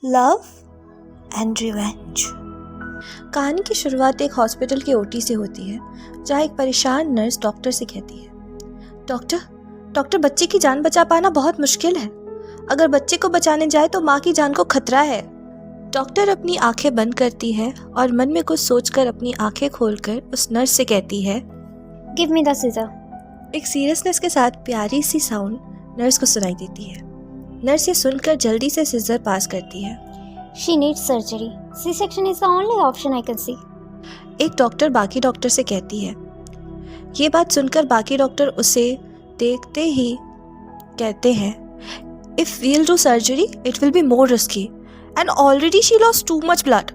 Love and revenge. कहानी की शुरुआत एक हॉस्पिटल के ओटी से होती है, जहाँ एक परेशान नर्स डॉक्टर से कहती है, डॉक्टर बच्चे की जान बचा पाना बहुत मुश्किल है। अगर बच्चे को बचाने जाए तो माँ की जान को खतरा है। डॉक्टर अपनी आंखें बंद करती है और मन में कुछ सोचकर अपनी आंखें खोलकर उस नर्स से कहती है, गिव मी द सीजर। एक सीरियसनेस के साथ प्यारी सी साउंड नर्स को सुनाई देती है। नर्स ये सुनकर जल्दी से सिजर पास करती है। She needs surgery. C-section is the only option I can see. एक डॉक्टर बाकी डॉक्टर से कहती है। ये बात सुनकर बाकी डॉक्टर उसे देखते ही कहते हैं, if we'll do surgery it will be more risky and already she lost too much blood.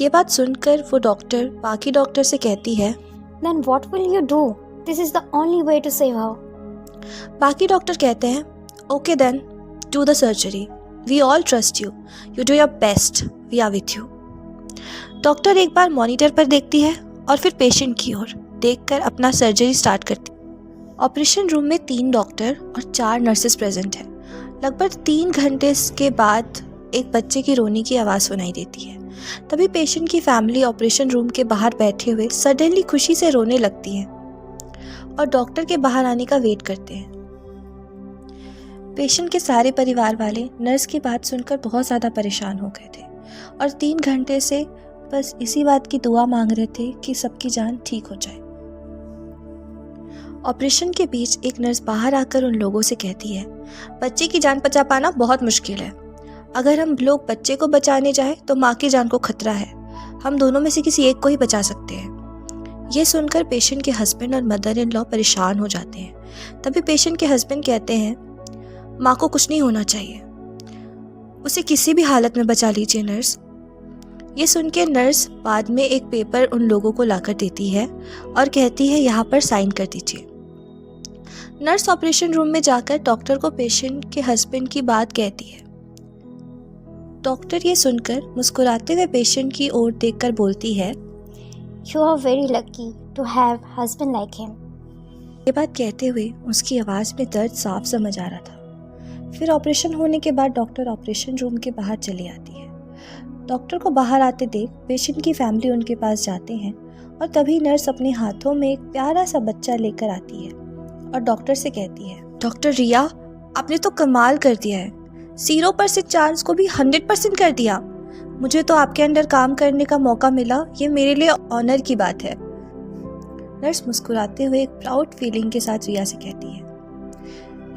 ये बात सुनकर वो डॉक्टर बाकी डॉक्टर से कहती है, Then what will you do? This is the only way to save her. बाकी doctor कहते हैं, okay then do the surgery, we all trust you, you do your best, we are with you. Doctor एक बार monitor पर देखती है और फिर पेशेंट की ओर देखकर अपना सर्जरी स्टार्ट करती है। ऑपरेशन रूम में 3 डॉक्टर और 4 नर्सेस प्रेजेंट हैं। लगभग 3 घंटे के बाद एक बच्चे की रोने की आवाज़ सुनाई देती है। तभी पेशेंट की फैमिली ऑपरेशन रूम के बाहर बैठे हुए सडनली खुशी से रोने लगती है और डॉक्टर के बाहर आने का वेट करते हैं। पेशेंट के सारे परिवार वाले नर्स की बात सुनकर बहुत ज़्यादा परेशान हो गए थे और 3 घंटे से बस इसी बात की दुआ मांग रहे थे कि सबकी जान ठीक हो जाए। ऑपरेशन के बीच एक नर्स बाहर आकर उन लोगों से कहती है, बच्चे की जान बचा पाना बहुत मुश्किल है। अगर हम लोग बच्चे को बचाने जाए तो माँ की जान को खतरा है। हम दोनों में से किसी एक को ही बचा सकते हैं। ये सुनकर पेशेंट के हस्बैंड और मदर इन लॉ परेशान हो जाते हैं। तभी पेशेंट के हस्बैंड कहते हैं, माँ को कुछ नहीं होना चाहिए, उसे किसी भी हालत में बचा लीजिए नर्स। ये सुन के नर्स बाद में एक पेपर उन लोगों को लाकर देती है और कहती है, यहाँ पर साइन कर दीजिए। नर्स ऑपरेशन रूम में जाकर डॉक्टर को पेशेंट के हस्बैंड की बात कहती है। डॉक्टर ये सुनकर मुस्कुराते हुए पेशेंट की ओर देखकर बोलती है, You are very lucky to have husband like him. ये बात कहते हुए उसकी आवाज़ में दर्द साफ समझ आ रहा था। फिर ऑपरेशन होने के बाद डॉक्टर ऑपरेशन रूम के बाहर चली आती है। डॉक्टर को बाहर आते देख पेशेंट की फैमिली उनके पास जाते हैं और तभी नर्स अपने हाथों में एक प्यारा सा बच्चा लेकर आती है और डॉक्टर से कहती है, डॉक्टर रिया, आपने तो कमाल कर दिया है। 0% चांस को भी 100% कर दिया। मुझे तो आपके अंडर काम करने का मौका मिला, ये मेरे लिए ऑनर की बात है। नर्स मुस्कुराते हुए एक प्राउड फीलिंग के साथ रिया से कहती है।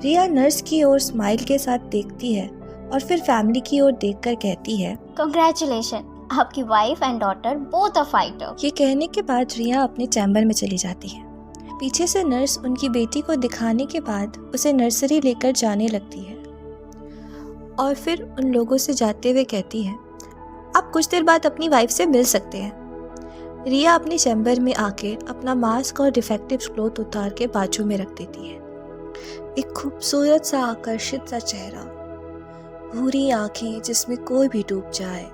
रिया नर्स की ओर स्माइल के साथ देखती है और फिर फैमिली की ओर देखकर कहती है, Congratulations, आपकी wife and daughter both are fighter. ये कहने के बाद रिया अपने चैम्बर में चली जाती है। पीछे से नर्स उनकी बेटी को दिखाने के बाद उसे नर्सरी लेकर जाने लगती है और फिर उन लोगों से जाते हुए कहती है, आप कुछ देर बाद अपनी वाइफ से मिल सकते हैं। रिया अपने चैम्बर में आके अपना मास्क और डिफेक्टिव क्लोथ उतार के बाजू में रख देती है। एक खूबसूरत सा आकर्षित सा चेहरा, भूरी आंखें जिसमें कोई भी डूब जाए,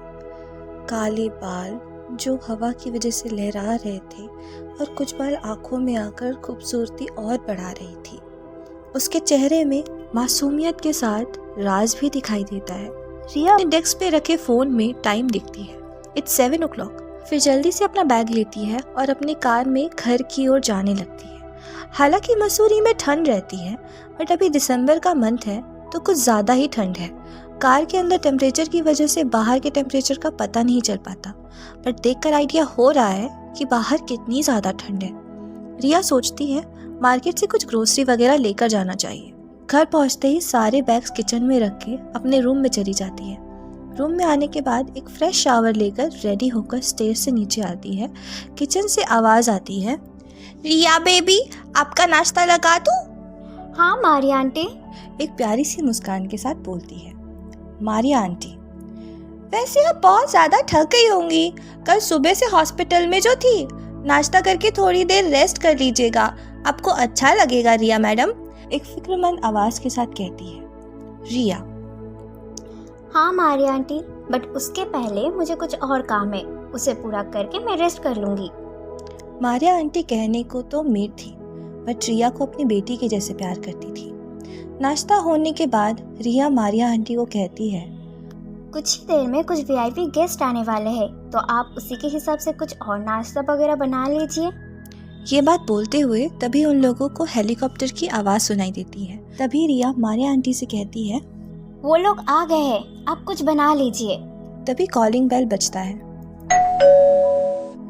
काले बाल जो हवा की वजह से लहरा रहे थे और कुछ बाल आंखों में आकर खूबसूरती और बढ़ा रही थी। उसके चेहरे में मासूमियत के साथ राज भी दिखाई देता है। रिया अपने डेस्क पे रखे फोन में टाइम देखती है, इट्स 7 o'clock। फिर जल्दी से अपना बैग लेती है और अपने कार में घर की ओर जाने लगती है। हालांकि मसूरी में ठंड रहती है, बट अभी दिसंबर का मंथ है तो कुछ ज़्यादा ही ठंड है। कार के अंदर टेम्परेचर की वजह से बाहर के टेम्परेचर का पता नहीं चल पाता, बट देखकर आइडिया हो रहा है कि बाहर कितनी ज़्यादा ठंड है। रिया सोचती है मार्केट से कुछ ग्रोसरी वगैरह लेकर जाना चाहिए। घर पहुंचते ही सारे बैग्स किचन में रख के अपने रूम में चली जाती है। रूम में आने के बाद एक फ्रेश शावर लेकर रेडी होकर स्टेयर से नीचे आती है। किचन से आवाज़ आती है, रिया बेबी, आपका नाश्ता लगा दूं? हाँ मारिया आंटी. एक प्यारी सी मुस्कान के साथ बोलती है मारिया आंटी। वैसे आप बहुत ज़्यादा थक गई होंगी, कल सुबह से हॉस्पिटल में जो थी। नाश्ता करके थोड़ी देर रेस्ट कर लीजिएगा, आपको अच्छा लगेगा रिया मैडम, एक फिक्रमंद आवाज़ के साथ कहती है रिया। हाँ मारिया आंटी, बट उसके पहले मुझे कुछ और काम है, उसे पूरा करके मैं रेस्ट कर लूँगी. मारिया आंटी कहने को तो मीठ थी, बट रिया को अपनी बेटी के जैसे प्यार करती थी। नाश्ता होने के बाद रिया मारिया आंटी को कहती है, कुछ ही देर में कुछ वीआईपी गेस्ट आने वाले हैं, तो आप उसी के हिसाब से कुछ और नाश्ता वगैरह बना लीजिए। ये बात बोलते हुए तभी उन लोगों को हेलीकॉप्टर की आवाज़ सुनाई देती है। तभी रिया मारिया आंटी से कहती है, वो लोग आ गए हैं, आप कुछ बना लीजिए। तभी कॉलिंग बेल बजता है।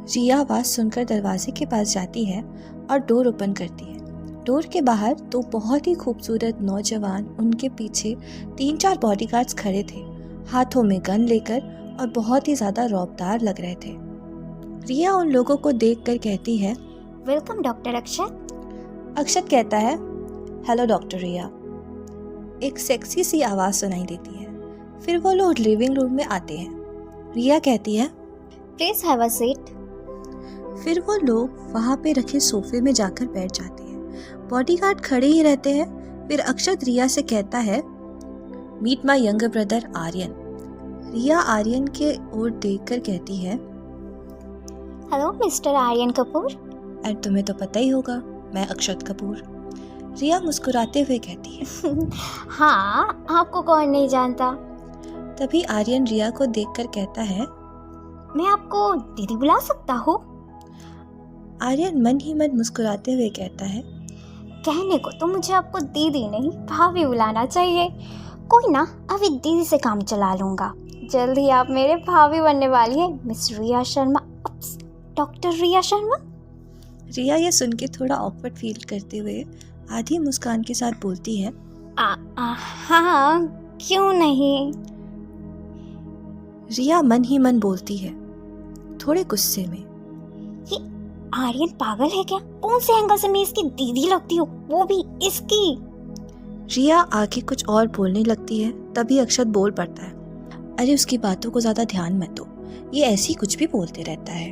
रिया आवाज़ सुनकर दरवाजे के पास जाती है और डोर ओपन करती है। डोर के बाहर दो बहुत ही खूबसूरत नौजवान उनके पीछे 3-4 बॉडीगार्ड्स खड़े थे, हाथों में गन लेकर, और बहुत ही ज़्यादा रौबदार लग रहे थे। रिया उन लोगों को देखकर कहती है, वेलकम डॉक्टर अक्षत। अक्षत कहता है, हेलो डॉक्टर रिया। एक सेक्सी सी आवाज़ सुनाई देती है। फिर वो लोग लिविंग रूम में आते हैं। रिया कहती है, प्लीज हैव अ सीट। फिर वो लोग वहाँ पे रखे सोफे में जाकर बैठ जाते हैं। बॉडीगार्ड खड़े ही रहते हैं। फिर अक्षत रिया से कहता है, meet my younger brother Aryan. Riya Aryan के ओर देखकर कहती है, hello mister Aryan Kapoor. And तुम्हें तो पता ही होगा, मैं अक्षत कपूर। रिया मुस्कुराते हुए कहती है। हाँ, आपको कौन नहीं जानता। तभी आर्यन रिया को देखकर कहता है, मैं आपको दीदी बुला सकता हूँ? आर्यन मन ही मन मुस्कुराते हुए कहता है, कहने को तो मुझे आपको दीदी नहीं भाभी बुलाना चाहिए। कोई ना, अभी दीदी से काम चला लूँगा। जल्द ही आप मेरे भाभी बनने वाली है, मिस रिया शर्मा। डॉक्टर रिया शर्मा। रिया ये सुन के थोड़ा ऑकवर्ड फील करते हुए आधी मुस्कान के साथ बोलती है, हाँ, क्यों नहीं। रिया मन ही मन बोलती है, थोड़े गुस्से में, ये आर्यन पागल है क्या? कौन से एंगल से मैं इसकी दीदी लगती हूँ, वो भी इसकी? रिया आगे कुछ और बोलने लगती है। तभी अक्षत बोल पड़ता है, अरे उसकी बातों को ज़्यादा ध्यान मत दो, ये ऐसी कुछ भी बोलते रहता है।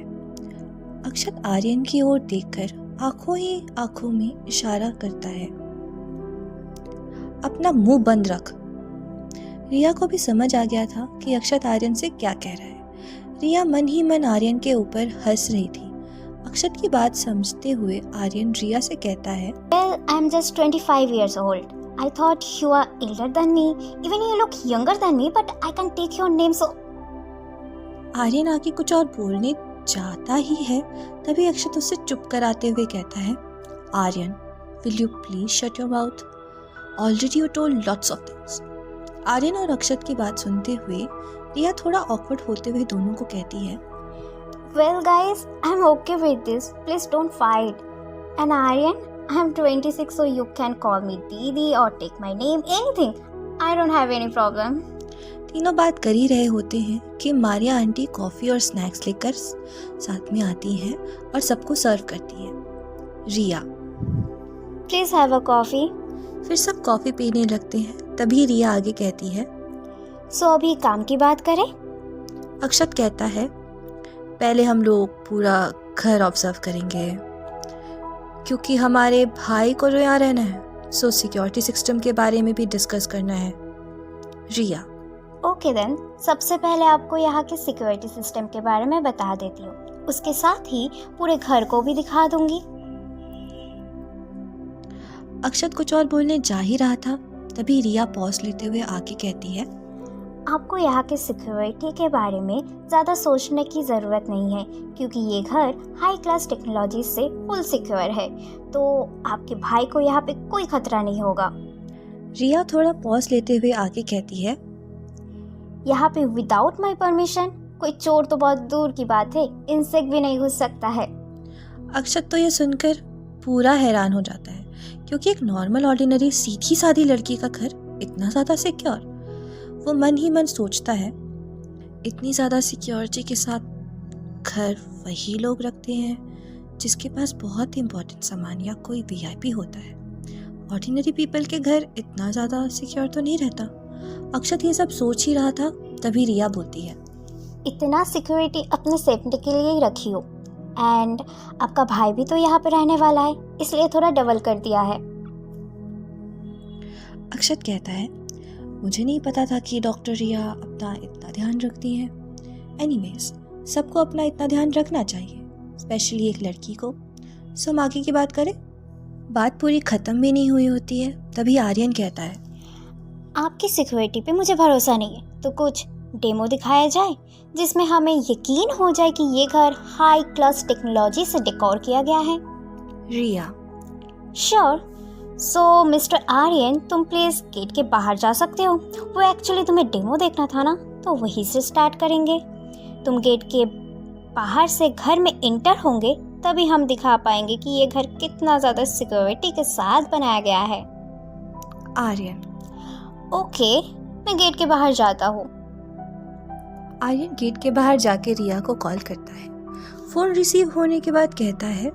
अक्षत आर्यन की ओर देखकर आंखों ही आंखों में इशारा करता है, अपना मुंह बंद रख। रिया को भी समझ आ गया था कि अक्षत आर्यन से क्या कह रहा है। रिया मन ही मन आर्यन के ऊपर हंस रही थी। अक्षत की बात समझते हुए आर्यन रिया से कहता है, Well, I'm just 25 years old. I thought you are elder than me. Even you look younger than me, but I can take your name so. Aryan आगे कुछ और बोलने जाता ही है। तभी अक्षत उसे चुप कराते हुए कहता है, Aryan, will you please shut your mouth? Already you told lots of things. Aryan और अक्षत की बात सुनते हुए रिया थोड़ा ऑकवर्ड होते हुए दोनों को कहती है, Well, guys, I'm okay with this. Please don't fight. And Aryan, I'm 26, so you can call me Didi or take my name, anything. I don't have any problem. तीनों बात कर ही रहे होते हैं कि मारिया आंटी कॉफ़ी और स्नैक्स लेकर साथ में आती हैं और सबको सर्व करती है। रिया, Please have a coffee. फिर सब कॉफ़ी पीने लगते हैं। तभी रिया आगे कहती है, So अभी काम की बात करें? अक्षत कहता है, पहले हम लोग पूरा घर ऑब्जर्व करेंगे, क्योंकि हमारे भाई को जो यहाँ रहना है, सो सिक्योरिटी सिस्टम के बारे में भी डिस्कस करना है। रिया, ओके देन, सबसे पहले आपको यहाँ के सिक्योरिटी सिस्टम के बारे में बता देती हूँ। उसके साथ ही पूरे घर को भी दिखा दूंगी। अक्षत कुछ और बोलने जा ही रहा था। तभी रिया पॉज लेते हुए आगे कहती है, आपको यहाँ के सिक्योरिटी के बारे में ज़्यादा सोचने की ज़रूरत नहीं है, क्योंकि ये घर हाई क्लास टेक्नोलॉजी से फुल सिक्योर है, तो आपके भाई को यहाँ पे कोई खतरा नहीं होगा। रिया थोड़ा पॉज लेते हुए आगे कहती है, यहाँ पे विदाउट माई परमिशन कोई चोर तो बहुत दूर की बात है, इंसेक्ट भी नहीं घुस सकता है। अक्षत तो ये सुनकर पूरा हैरान हो जाता है, क्योंकि एक नॉर्मल ऑर्डिनरी सीधी सादी लड़की का घर इतना ज़्यादा सिक्योर। वो मन ही मन सोचता है, इतनी ज़्यादा सिक्योरिटी के साथ घर वही लोग रखते हैं जिसके पास बहुत इम्पोर्टेंट सामान या कोई वीआईपी होता है। ऑर्डिनरी पीपल के घर इतना ज़्यादा सिक्योर तो नहीं रहता। अक्षत ये सब सोच ही रहा था। तभी रिया बोलती है, इतना सिक्योरिटी अपने सेफ्टी के लिए ही रखी हो, एंड आपका भाई भी तो यहाँ पे रहने वाला है, इसलिए थोड़ा डबल कर दिया है। अक्षत कहता है, मुझे नहीं पता था कि डॉक्टर रिया अपना इतना ध्यान रखती हैं। एनीवेज, सबको अपना इतना ध्यान रखना चाहिए, स्पेशली एक लड़की को। सो हम आगे की बात करें। बात पूरी ख़त्म भी नहीं हुई होती है। तभी आर्यन कहता है, आपकी सिक्योरिटी पे मुझे भरोसा नहीं है, तो कुछ डेमो दिखाया जाए जिसमें हमें यकीन हो जाए कि ये घर हाई क्लास टेक्नोलॉजी से डेकोर किया गया है। रिया, श्योर। सो मिस्टर आर्यन, तुम प्लीज़ गेट के बाहर जा सकते हो। वो एक्चुअली तुम्हें डेमो देखना था ना, तो वहीं से स्टार्ट करेंगे। तुम गेट के बाहर से घर में इंटर होंगे, तभी हम दिखा पाएंगे कि ये घर कितना ज़्यादा सिक्योरिटी के साथ बनाया गया है। आर्यन। ओके, मैं गेट के बाहर जाता हूँ। आर्यन गेट के बाहर जाके रिया को कॉल करता है। फ़ोन रिसीव होने के बाद कहता है,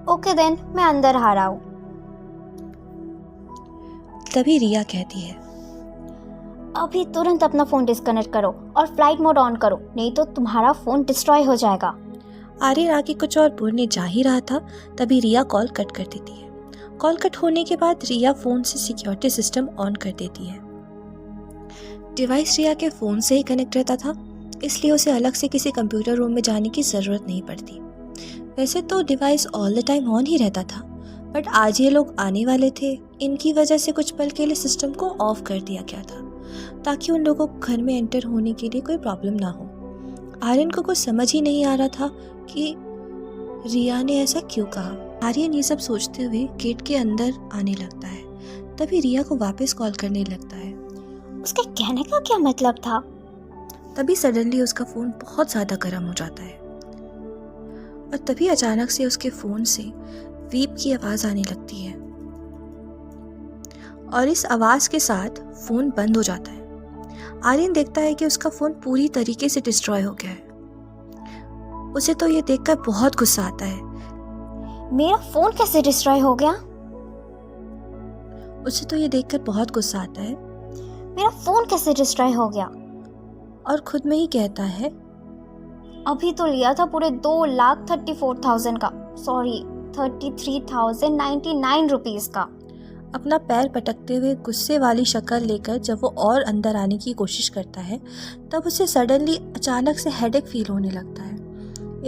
ओके देन, मैं अंदर आ रहा हूँ। तभी रिया कहती है, अभी तुरंत अपना फ़ोन डिस्कनेक्ट करो और फ्लाइट मोड ऑन करो, नहीं तो तुम्हारा फ़ोन डिस्ट्रॉय हो जाएगा। आर्यन आगे कुछ और बोलने जा ही रहा था, तभी रिया कॉल कट कर देती है। कॉल कट होने के बाद रिया फ़ोन से सिक्योरिटी सिस्टम ऑन कर देती है। डिवाइस रिया के फ़ोन से ही कनेक्ट रहता था, इसलिए उसे अलग से किसी कंप्यूटर रूम में जाने की ज़रूरत नहीं पड़ती। वैसे तो device all the time on ही रहता था, बट आज ये लोग आने वाले थे, इनकी वजह से कुछ पल के लिए सिस्टम को ऑफ कर दिया गया था, ताकि उन लोगों को घर में एंटर होने के लिए कोई प्रॉब्लम ना हो। आर्यन को कुछ समझ ही नहीं आ रहा था कि रिया ने ऐसा क्यों कहा। आर्यन ये सब सोचते हुए गेट के अंदर आने लगता है, तभी रिया को वापस कॉल करने लगता है। उसके कहने का क्या मतलब था? तभी सडनली उसका फ़ोन बहुत ज़्यादा गर्म हो जाता है और तभी अचानक से उसके फ़ोन से बीप की आवाज़ आने लगती है और इस आवाज़ के साथ फ़ोन बंद हो जाता है। आर्यन देखता है कि उसका फ़ोन पूरी तरीके से डिस्ट्रॉय हो गया है। उसे तो ये देखकर बहुत गुस्सा आता है। मेरा फ़ोन कैसे डिस्ट्रॉय हो गया? उसे तो ये देखकर बहुत गुस्सा आता है मेरा फ़ोन कैसे डिस्ट्रॉय हो गया? और खुद में ही कहता है, अभी तो लिया था पूरे 2,34,000 का, सॉरी 33,099 रुपीज़ का। अपना पैर पटकते हुए गुस्से वाली शक्ल लेकर जब वो और अंदर आने की कोशिश करता है, तब उसे सडनली अचानक से हेडेक फील होने लगता है।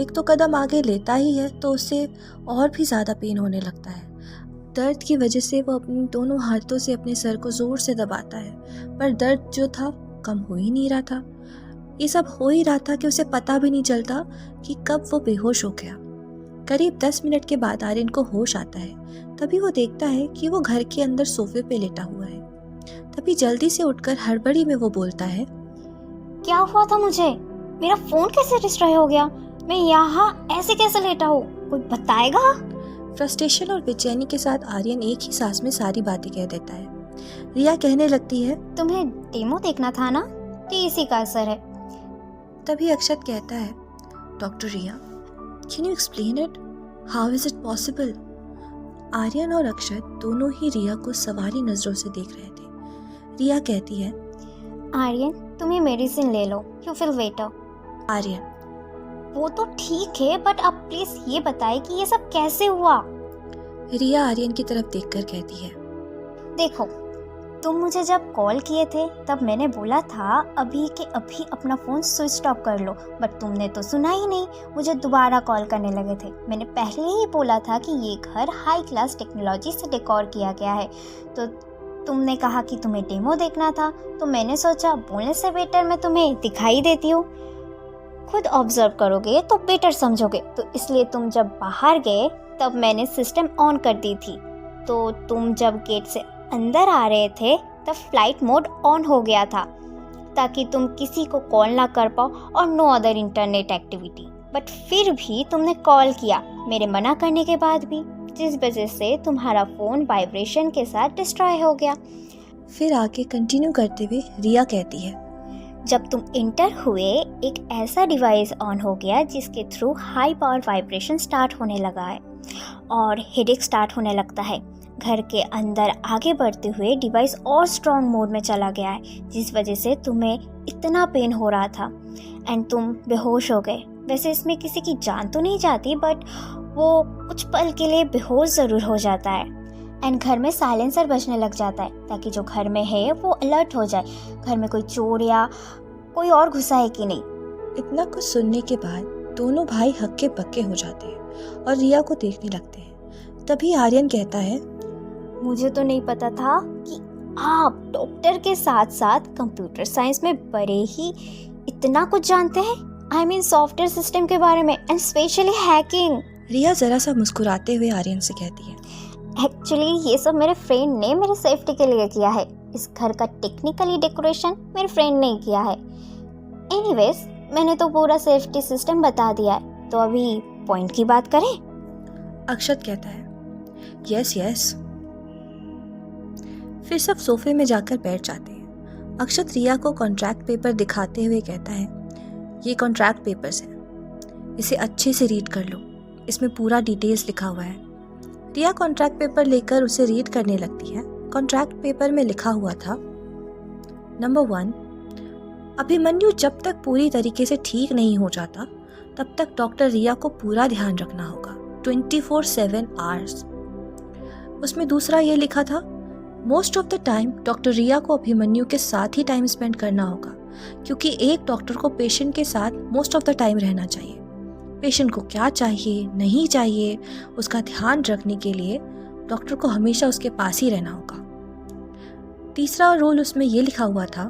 एक तो कदम आगे लेता ही है तो उसे और भी ज़्यादा पेन होने लगता है। दर्द की वजह से वो अपने दोनों हाथों से अपने सर को ज़ोर से दबाता है, पर दर्द जो था कम हो ही नहीं रहा था। ये सब हो ही रहा था कि उसे पता भी नहीं चलता कि कब वो बेहोश हो गया। करीब 10 मिनट के बाद आर्यन को होश आता है। तभी वो देखता है कि वो घर के अंदर सोफे पे लेटा हुआ है। तभी जल्दी से उठकर हड़बड़ी में वो बोलता है, क्या हुआ था मुझे? मेरा फ़ोन कैसे डिस्ट्रॉय हो गया? मैं यहाँ ऐसे कैसे लेटा हूँ? कोई बताएगा? फ्रस्ट्रेशन और बेचैनी के साथ आर्यन एक ही सांस में सारी बातें कह देता है। रिया कहने लगती है, तुम्हें डेमो देखना था ना, तो इसी का असर है। तभी अक्षत कहता है, doctor Riya, can you explain it? How is it possible? Aryan और अक्षत दोनों ही रिया को सवारी नज़रों से देख रहे थे। रिया कहती है, आर्यन, तुम ये मेडिसिन ले लो, यू फील बेटर। आर्यन, वो तो ठीक है, बट अब प्लीज ये बताएं कि ये सब कैसे हुआ? रिया आर्यन की तरफ देखकर कहती है, देखो, तुम मुझे जब कॉल किए थे तब मैंने बोला था अभी के अभी अपना फ़ोन स्विच ऑफ कर लो, बट तुमने तो सुना ही नहीं, मुझे दोबारा कॉल करने लगे थे। मैंने पहले ही बोला था कि ये घर हाई क्लास टेक्नोलॉजी से डेकोर किया गया है, तो तुमने कहा कि तुम्हें डेमो देखना था, तो मैंने सोचा बोलने से बेटर मैं तुम्हें दिखाई देती हूँ, खुद ऑब्जर्व करोगे तो बेटर समझोगे, तो इसलिए तुम जब बाहर गए तब मैंने सिस्टम ऑन कर दी थी, तो तुम जब गेट से अंदर आ रहे थे तब फ्लाइट मोड ऑन हो गया था, ताकि तुम किसी को कॉल ना कर पाओ और no other internet activity, but फिर भी तुमने कॉल किया मेरे मना करने के बाद भी, जिस वजह से तुम्हारा फ़ोन वाइब्रेशन के साथ डिस्ट्रॉय हो गया। फिर आगे कंटिन्यू करते हुए रिया कहती है, जब तुम इंटर हुए एक ऐसा डिवाइस ऑन हो गया जिसके through high power vibration start होने लगा है और हेडेक स्टार्ट होने लगता है। घर के अंदर आगे बढ़ते हुए डिवाइस और स्ट्रॉन्ग मोड में चला गया है, जिस वजह से तुम्हें इतना पेन हो रहा था एंड तुम बेहोश हो गए। वैसे इसमें किसी की जान तो नहीं जाती, बट वो कुछ पल के लिए बेहोश ज़रूर हो जाता है एंड घर में साइलेंसर बजने लग जाता है, ताकि जो घर में है वो अलर्ट हो जाए, घर में कोई चोर या कोई और घुसा है कि नहीं। इतना कुछ सुनने के बाद दोनों भाई हक्के बक्के हो जाते हैं और रिया को देखने लगते हैं। तभी आर्यन कहता है, मुझे तो नहीं पता था कि आप डॉक्टर के साथ साथ कंप्यूटर साइंस में बड़े ही इतना कुछ जानते हैं। आई मीन सॉफ्टवेयर सिस्टम के बारे में एंड स्पेशली हैकिंग। रिया ज़रा सा मुस्कुराते हुए आर्यन से कहती है, एक्चुअली ये सब मेरे फ्रेंड ने मेरे सेफ्टी के लिए किया है। इस घर का टेक्निकली डेकोरेशन मेरे फ्रेंड ने किया है। एनीवेज, मैंने तो पूरा सेफ्टी सिस्टम बता दिया है, तो अभी पॉइंट की बात करें। अक्षत कहता है, यस। फिर सब सोफे में जाकर बैठ जाते हैं। अक्षत रिया को कॉन्ट्रैक्ट पेपर दिखाते हुए कहता है, ये कॉन्ट्रैक्ट पेपर्स हैं, इसे अच्छे से रीड कर लो, इसमें पूरा डिटेल्स लिखा हुआ है। रिया कॉन्ट्रैक्ट पेपर लेकर उसे रीड करने लगती है। कॉन्ट्रैक्ट पेपर में लिखा हुआ था, नंबर 1, अभिमन्यु जब तक पूरी तरीके से ठीक नहीं हो जाता तब तक डॉक्टर रिया को पूरा ध्यान रखना होगा 24/7 आवर्स। उसमें दूसरा ये लिखा था, most of the time doctor Riya को अभिमन्यु के साथ ही टाइम स्पेंड करना होगा, क्योंकि एक डॉक्टर को पेशेंट के साथ मोस्ट ऑफ द टाइम रहना चाहिए। पेशेंट को क्या चाहिए, नहीं चाहिए, उसका ध्यान रखने के लिए डॉक्टर को हमेशा उसके पास ही रहना होगा। तीसरा रूल उसमें ये लिखा हुआ था,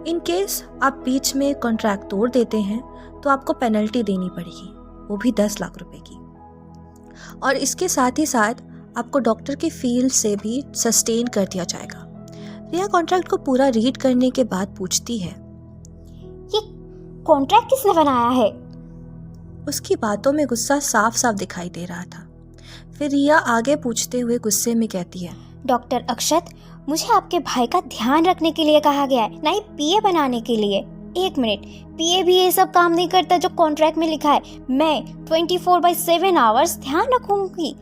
इन केस आप बीच में कॉन्ट्रैक्ट तोड़ देते हैं तो आपको पेनल्टी देनी पड़ेगी, वो भी 10 लाख रुपए की। और इसके साथ ही साथ आपको डॉक्टर की फील्ड से भी सस्टेन कर दिया जाएगा। रिया कॉन्ट्रैक्ट को पूरा रीड करने के बाद पूछती है, ये कॉन्ट्रैक्ट किसने बनाया है? उसकी बातों में गुस्सा साफ साफ दिखाई दे रहा था। फिर रिया आगे पूछते हुए गुस्से में कहती है, डॉक्टर अक्षत, मुझे आपके भाई का ध्यान रखने के लिए कहा गया है, ना ही पीए बनाने के लिए। एक मिनट, पीए भी ये सब काम नहीं करता जो कॉन्ट्रैक्ट में लिखा है। मैं 24/7 आवर्स ध्यान रखूंगी।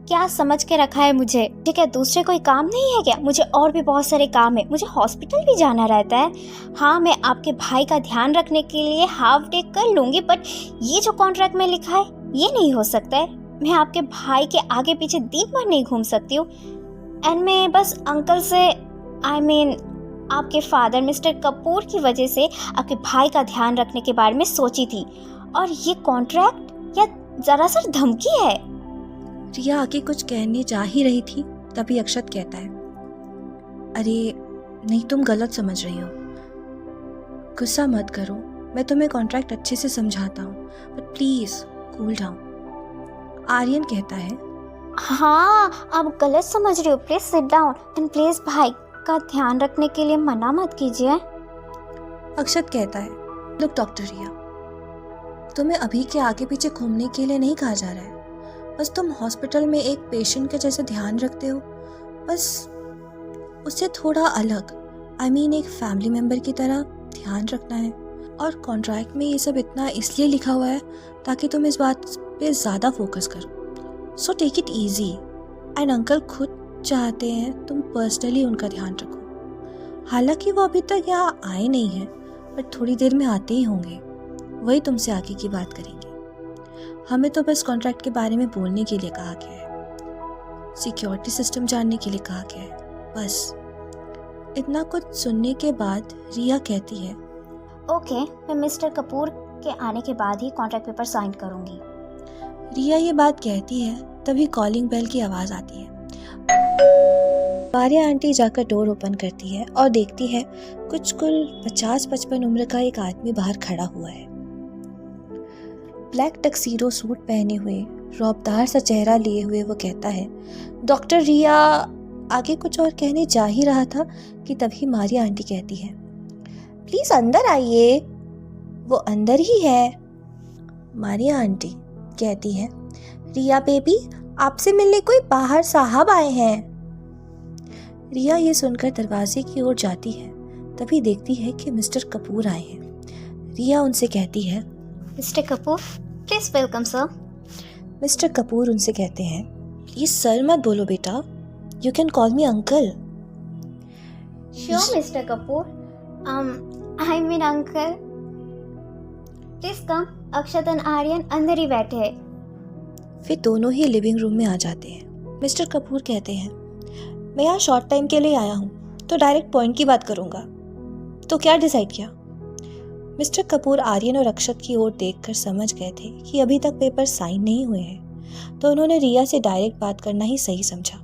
क्या समझ के रखा है मुझे? क्या दूसरे कोई काम नहीं है क्या? मुझे और भी बहुत सारे काम है, मुझे हॉस्पिटल भी जाना रहता है। हाँ, मैं आपके भाई का ध्यान रखने के लिए हाफ डे कर लूँगी, बट ये जो कॉन्ट्रैक्ट में लिखा है ये नहीं हो सकता है। मैं आपके भाई के आगे पीछे दिन भर नहीं घूम सकती हूँ। एंड मैं बस अंकल से आपके फादर मिस्टर कपूर की वजह से आपके भाई का ध्यान रखने के बारे में सोची थी, और ये कॉन्ट्रैक्ट या ज़रा सा धमकी है। रिया आगे कुछ कहने जा ही रही थी, तभी अक्षत कहता है, अरे नहीं, तुम गलत समझ रही हो, गुस्सा मत करो, मैं तुम्हें कॉन्ट्रैक्ट अच्छे से समझाता हूँ, but please cool down. Aryan कहता है, हाँ, आप गलत समझ रही हो, please sit down and please भाई का ध्यान रखने के लिए मना मत कीजिए। अक्षत कहता है, लुक डॉक्टर रिया, तुम्हें अभी के आगे पीछे घूमने के लिए नहीं कहा जा रहा है, बस तुम हॉस्पिटल में एक पेशेंट के जैसे ध्यान रखते हो, बस उससे थोड़ा अलग, एक फैमिली मेम्बर की तरह ध्यान रखना है। और कॉन्ट्रैक्ट में ये सब इतना इसलिए लिखा हुआ है ताकि तुम इस बात पे ज़्यादा फोकस करो। So take it easy. And uncle खुद चाहते हैं तुम पर्सनली उनका ध्यान रखो। हालांकि वो अभी तक यहाँ आए नहीं हैं, बट थोड़ी देर में आते ही होंगे, वही तुमसे आगे की बात करेंगे। हमें तो बस कॉन्ट्रैक्ट के बारे में बोलने के लिए कहा गया है, सिक्योरिटी सिस्टम जानने के लिए कहा गया है, बस। इतना कुछ सुनने के बाद रिया कहती है, ओके, मैं मिस्टर कपूर के आने के बाद ही कॉन्ट्रैक्ट पेपर साइन करूंगी। रिया ये बात कहती है, तभी कॉलिंग बेल की आवाज़ आती है। मारिया आंटी जाकर डोर ओपन करती है और देखती है कुछ कुल 50-55 उम्र का एक आदमी बाहर खड़ा हुआ है। ब्लैक टक्सीडो सूट पहने हुए, रौबदार सा चेहरा लिए हुए वो कहता है, डॉक्टर रिया। आगे कुछ और कहने जा ही रहा था कि तभी मारिया आंटी कहती है, प्लीज़ अंदर आइए, वो अंदर ही है। मारिया आंटी कहती है, रिया बेबी, आपसे मिलने कोई बाहर साहब आए हैं। रिया ये सुनकर दरवाजे की ओर जाती है, तभी देखती है कि मिस्टर कपूर आए हैं। रिया उनसे कहती है, mister Kapoor, please welcome sir. Mister Kapoor उनसे कहते हैं, प्लीज सर मत बोलो बेटा, you can call me uncle. Sure mister Kapoor, I mean uncle. Please come. Akshat और आर्यन अंदर ही बैठे हैं। फिर दोनों ही लिविंग रूम में आ जाते हैं। मिस्टर कपूर कहते हैं, मैं यहाँ शॉर्ट टाइम के लिए आया हूँ, तो डायरेक्ट पॉइंट की बात करूँगा। तो क्या डिसाइड किया? मिस्टर कपूर आर्यन और अक्षत की ओर देखकर समझ गए थे कि अभी तक पेपर साइन नहीं हुए हैं, तो उन्होंने रिया से डायरेक्ट बात करना ही सही समझा।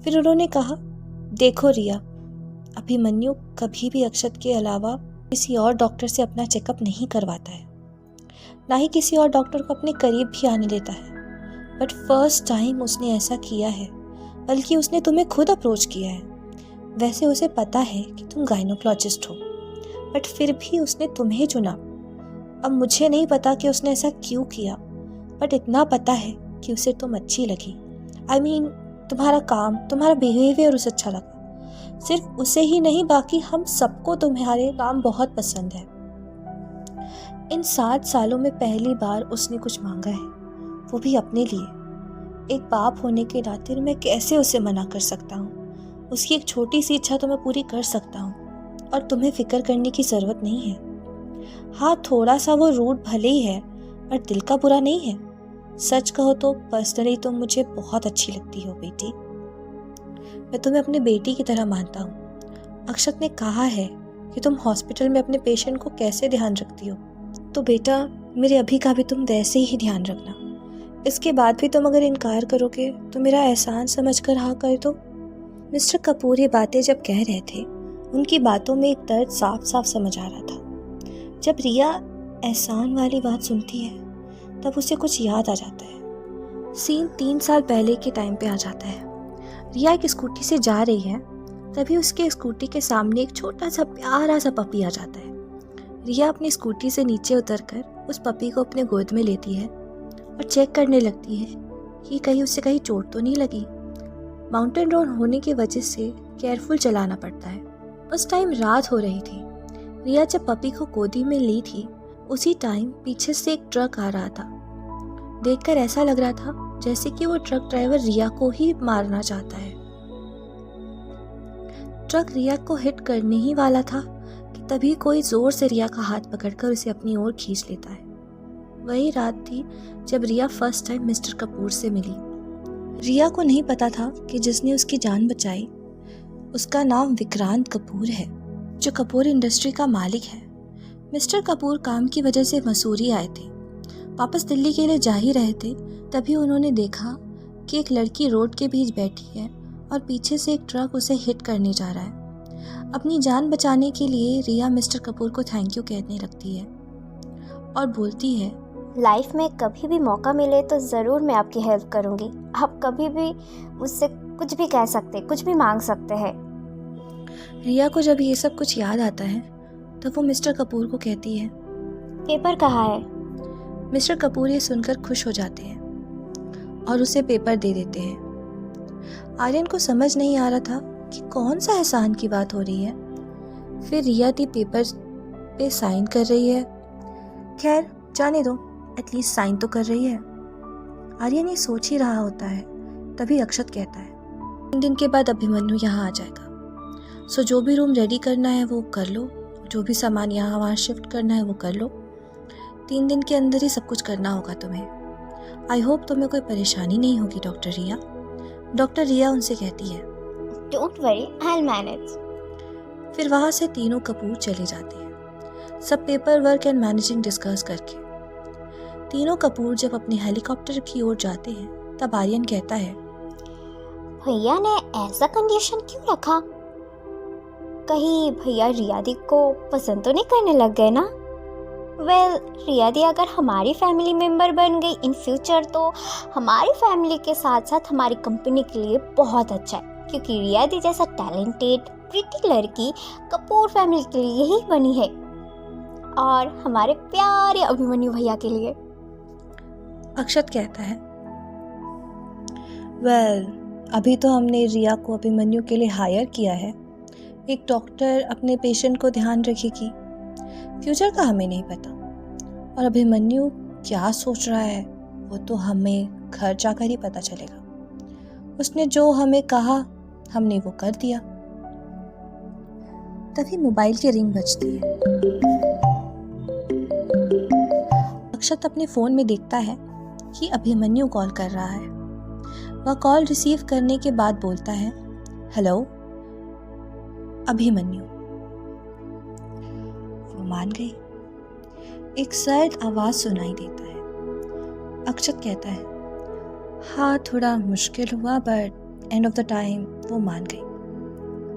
फिर उन्होंने कहा, देखो रिया, अभिमन्यु कभी भी अक्षत के अलावा किसी और डॉक्टर से अपना चेकअप नहीं करवाता है, ना ही किसी और डॉक्टर को अपने करीब भी आने देता है। बट फर्स्ट टाइम उसने ऐसा किया है, बल्कि उसने तुम्हें खुद अप्रोच किया है। वैसे उसे पता है कि तुम गायनोकोलॉजिस्ट हो, बट फिर भी उसने तुम्हें चुना। अब मुझे नहीं पता कि उसने ऐसा क्यों किया, बट इतना पता है कि उसे तुम अच्छी लगी। I mean, तुम्हारा काम, तुम्हारा बिहेवियर उसे अच्छा लगा। सिर्फ उसे ही नहीं, बाकी हम सबको तुम्हारे काम बहुत पसंद है। इन 7 सालों में पहली बार उसने कुछ मांगा है, वो भी अपने लिए। एक बाप होने के नाते मैं कैसे उसे मना कर सकता हूँ? उसकी एक छोटी सी इच्छा तो मैं पूरी कर सकता हूँ, और तुम्हें फिक्र करने की ज़रूरत नहीं है। हाँ, थोड़ा सा वो रूड भले ही है, पर दिल का बुरा नहीं है। सच कहो तो पर्सनली तुम मुझे बहुत अच्छी लगती हो बेटी। मैं तुम्हें अपनी बेटी की तरह मानता हूँ। अक्षत ने कहा है कि तुम हॉस्पिटल में अपने पेशेंट को कैसे ध्यान रखती हो, तो बेटा मेरे अभी का भी तुम वैसे ही ध्यान रखना। इसके बाद भी तुम अगर इनकार करोगे तो मेरा एहसान समझकर हाँ कर दो। मिस्टर कपूर ये बातें जब कह रहे थे, उनकी बातों में एक दर्द साफ साफ समझ आ रहा था। जब रिया एहसान वाली बात सुनती है तब उसे कुछ याद आ जाता है। सीन 3 साल पहले के टाइम पे आ जाता है। रिया एक स्कूटी से जा रही है, तभी उसके स्कूटी के सामने एक छोटा सा प्यारा सा पपी आ जाता है। रिया अपनी स्कूटी से नीचे उतरकर उस पपी को अपने गोद में लेती है और चेक करने लगती है कि कहीं उसे कहीं चोट तो नहीं लगी। माउंटेन रोड होने की वजह से केयरफुल चलाना पड़ता है। उस टाइम रात हो रही थी। रिया जब पपी को गोदी में ली थी, उसी टाइम पीछे से एक ट्रक आ रहा था। देखकर ऐसा लग रहा था जैसे कि वो ट्रक ड्राइवर रिया को ही मारना चाहता है। ट्रक रिया को हिट करने ही वाला था कि तभी कोई जोर से रिया का हाथ पकड़कर उसे अपनी ओर खींच लेता है। वही रात थी जब रिया फर्स्ट टाइम मिस्टर कपूर से मिली। रिया को नहीं पता था कि जिसने उसकी जान बचाई उसका नाम विक्रांत कपूर है, जो कपूर इंडस्ट्री का मालिक है। मिस्टर कपूर काम की वजह से मसूरी आए थे, वापस दिल्ली के लिए जा ही रहे थे, तभी उन्होंने देखा कि एक लड़की रोड के बीच बैठी है और पीछे से एक ट्रक उसे हिट करने जा रहा है। अपनी जान बचाने के लिए रिया मिस्टर कपूर को थैंक यू कहने लगती है और बोलती है, लाइफ में कभी भी मौका मिले तो ज़रूर मैं आपकी हेल्प करूँगी। आप कभी भी मुझसे कुछ भी कह सकते, कुछ भी मांग सकते हैं। रिया को जब ये सब कुछ याद आता है तो वो मिस्टर कपूर को कहती है, पेपर कहाँ है? मिस्टर कपूर ये सुनकर खुश हो जाते हैं और उसे पेपर दे देते हैं। आर्यन को समझ नहीं आ रहा था कि कौन सा एहसान की बात हो रही है। फिर रिया दी पेपर पे साइन कर रही है। खैर जाने दो, एटलीस्ट साइन तो कर रही है। आर्यन ये सोच ही रहा होता है, तभी अक्षत कहता है, 3 दिन के बाद अभिमन्यु यहाँ आ जाएगा, सो जो भी रूम रेडी करना है वो कर लो, जो भी सामान यहाँ वहाँ शिफ्ट करना है वो कर लो। 3 दिन के अंदर ही सब कुछ करना होगा तुम्हें। आई होप तुम्हें कोई परेशानी नहीं होगी डॉक्टर रिया। डॉक्टर रिया उनसे कहती है, don't worry, I will manage. फिर वहाँ से तीनों कपूर चले जाते हैं, सब paper work and managing discuss करके। तीनों कपूर जब अपने हेलीकॉप्टर की ओर जाते हैं तब आर्यन कहता है, भैया ने ऐसा कंडीशन क्यों रखा? कहीं भैया रिया दी को पसंद तो नहीं करने लग गए ना? वेल, रिया दी अगर हमारी फैमिली मेंबर बन गई इन फ्यूचर तो हमारी फैमिली के साथ साथ हमारी कंपनी के लिए बहुत अच्छा है, क्योंकि रिया दी जैसा टैलेंटेड प्रीटी लड़की कपूर फैमिली के लिए ही बनी है, और हमारे प्यारे अभिमन्यु भैया के लिए। अक्षत कहता है, वेल, अभी तो हमने रिया को अभिमन्यु के लिए हायर किया है। एक डॉक्टर अपने पेशेंट को ध्यान रखेगी, फ्यूचर का हमें नहीं पता, और अभिमन्यु क्या सोच रहा है वो तो हमें घर जाकर ही पता चलेगा। उसने जो हमें कहा हमने वो कर दिया। तभी मोबाइल की रिंग बजती है। अक्षत अपने फ़ोन में देखता है कि अभिमन्यु कॉल कर रहा है। वह कॉल रिसीव करने के बाद बोलता है, हेलो अभिमन्यु। वो मान गई। एक सर्द आवाज सुनाई देता है। अक्षत कहता है, हाँ थोड़ा मुश्किल हुआ, but end of the time वो मान गई।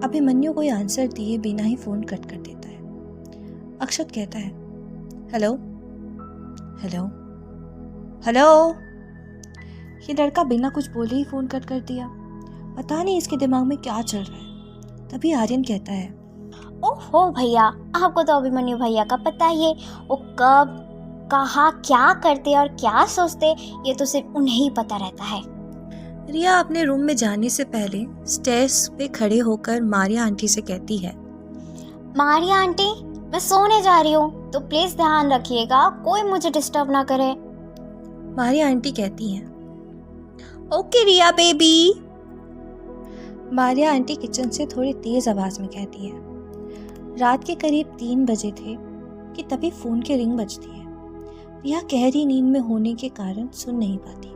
अभिमन्यु कोई आंसर दिए बिना ही फ़ोन कट कर देता है। अक्षत कहता है, हेलो हेलो हेलो। ये लड़का बिना कुछ बोले ही फ़ोन कट कर दिया। पता नहीं इसके दिमाग में क्या चल रहा है। तभी आर्यन कहता है, ओहो भैया, आपको तो अभिमन्यु भैया का पता ही है, वो कब कहाँ क्या करते और क्या सोचते ये तो सिर्फ उन्हें ही पता रहता है। रिया अपने रूम में जाने से पहले स्टेयर्स पे खड़े होकर मारिया आंटी से कहती है, मारिया आंटी, मैं सोने जा रही हूँ तो प्लीज ध्यान रखिएगा, कोई मुझे डिस्टर्ब ना करे। मारिया आंटी कहती हैं, ओके रिया बेबी। मारिया आंटी किचन से थोड़ी तेज आवाज में कहती है। रात के करीब 3 बजे थे कि तभी फोन की रिंग बजती है। रिया गहरी नींद में होने के कारण सुन नहीं पाती,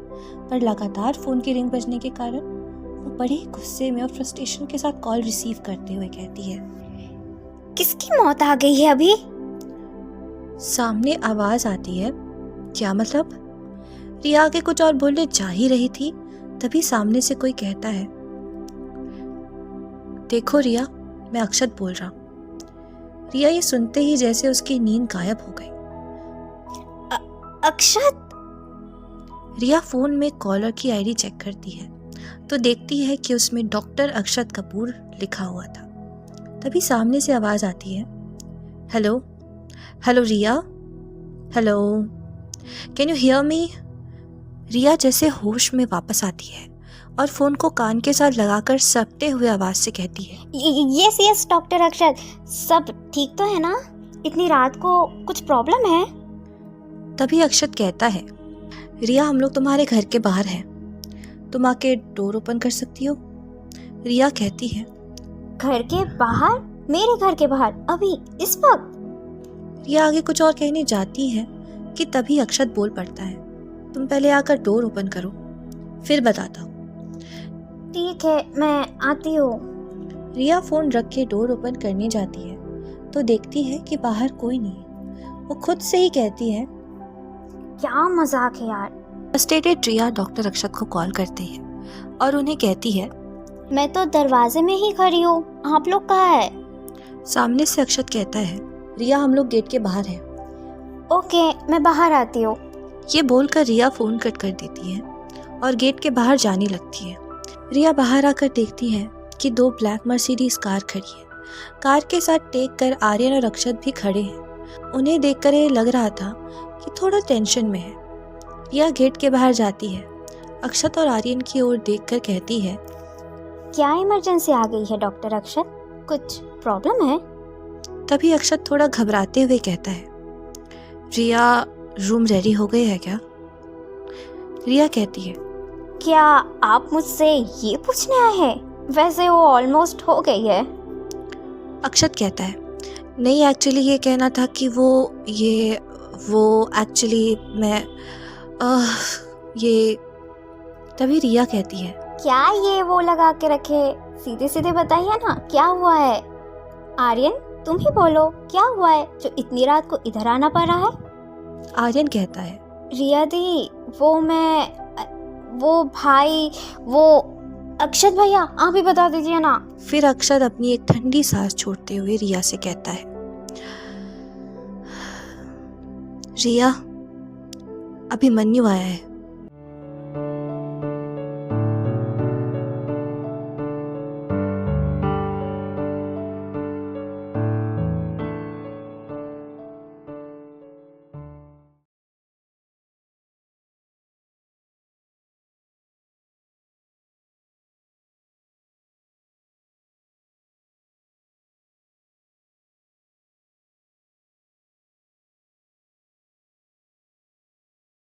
पर लगातार फोन की रिंग बजने के कारण वो बड़े गुस्से में और फ्रस्ट्रेशन के साथ कॉल रिसीव करते हुए कहती है, किसकी मौत आ गई है अभी? सामने आवाज आती है। क्या मतलब? रिया आगे कुछ और बोलने जा ही रही थी, तभी सामने से कोई कहता है, देखो रिया, मैं अक्षत बोल रहा हूँ। रिया ये सुनते ही जैसे उसकी नींद गायब हो गई। अक्षत? रिया फोन में कॉलर की आईडी चेक करती है तो देखती है कि उसमें डॉक्टर अक्षत कपूर लिखा हुआ था। तभी सामने से आवाज आती है, hello hello Riya, hello, can you hear me? Riya जैसे होश में वापस आती है और फोन को कान के साथ लगाकर सपटे हुए आवाज से कहती है, यस यस डॉक्टर अक्षत, सब ठीक तो है ना? इतनी रात को कुछ प्रॉब्लम है? तभी अक्षत कहता है, रिया हम लोग तुम्हारे घर के बाहर हैं, तुम आके डोर ओपन कर सकती हो? रिया कहती है, घर के बाहर? मेरे घर के बाहर अभी इस वक्त? रिया आगे कुछ और कहने जाती है कि तभी अक्षत बोल पड़ता है, तुम पहले आकर डोर ओपन करो, फिर बताता हूँ। ठीक है, मैं आती हूँ। रिया फोन रख के डोर ओपन करने जाती है तो देखती है कि बाहर कोई नहीं है। वो खुद से ही कहती है, क्या मजाक है यार। फ्रस्ट्रेटेड रिया डॉक्टर अक्षत को कॉल करती है और उन्हें कहती है, मैं तो दरवाजे में ही खड़ी हूँ, आप लोग कहाँ है? सामने से अक्षत कहता है, रिया हम लोग गेट के बाहर हैं। ओके, मैं बाहर आती हूँ। ये बोलकर रिया फोन कट कर देती है और गेट के बाहर जाने लगती है। रिया बाहर आकर देखती है कि 2 ब्लैक मर्सिडीज कार खड़ी है। कार के साथ टेक कर आर्यन और अक्षत भी खड़े हैं। उन्हें देखकर ये लग रहा था कि थोड़ा टेंशन में है। रिया गेट के बाहर जाती है। अक्षत और आर्यन की ओर देखकर कहती है, क्या इमरजेंसी आ गई है डॉक्टर अक्षत? कुछ प्रॉब्लम है? तभी अक्षत थोड़ा घबराते हुए कहता है, रिया रूम रेडी हो गए है क्या? रिया कहती है, क्या आप मुझसे ये पूछने आए हैं? वैसे वो ऑलमोस्ट हो गई है। अक्षत कहता है, नहीं एक्चुअली ये कहना था कि वो एक्चुअली मैं ये। तभी रिया कहती है, क्या ये वो लगा के रखे? सीधे सीधे बताइए ना, क्या हुआ है? आर्यन, तुम ही बोलो, क्या हुआ है जो इतनी रात को इधर आना पड़ रहा है? आर्यन कहता है, रिया दी, वो भाई, वो अक्षत भैया, आप ही बता दीजिए ना। फिर अक्षत अपनी एक ठंडी सांस छोड़ते हुए रिया से कहता है, रिया, अभिमन्यु आया है।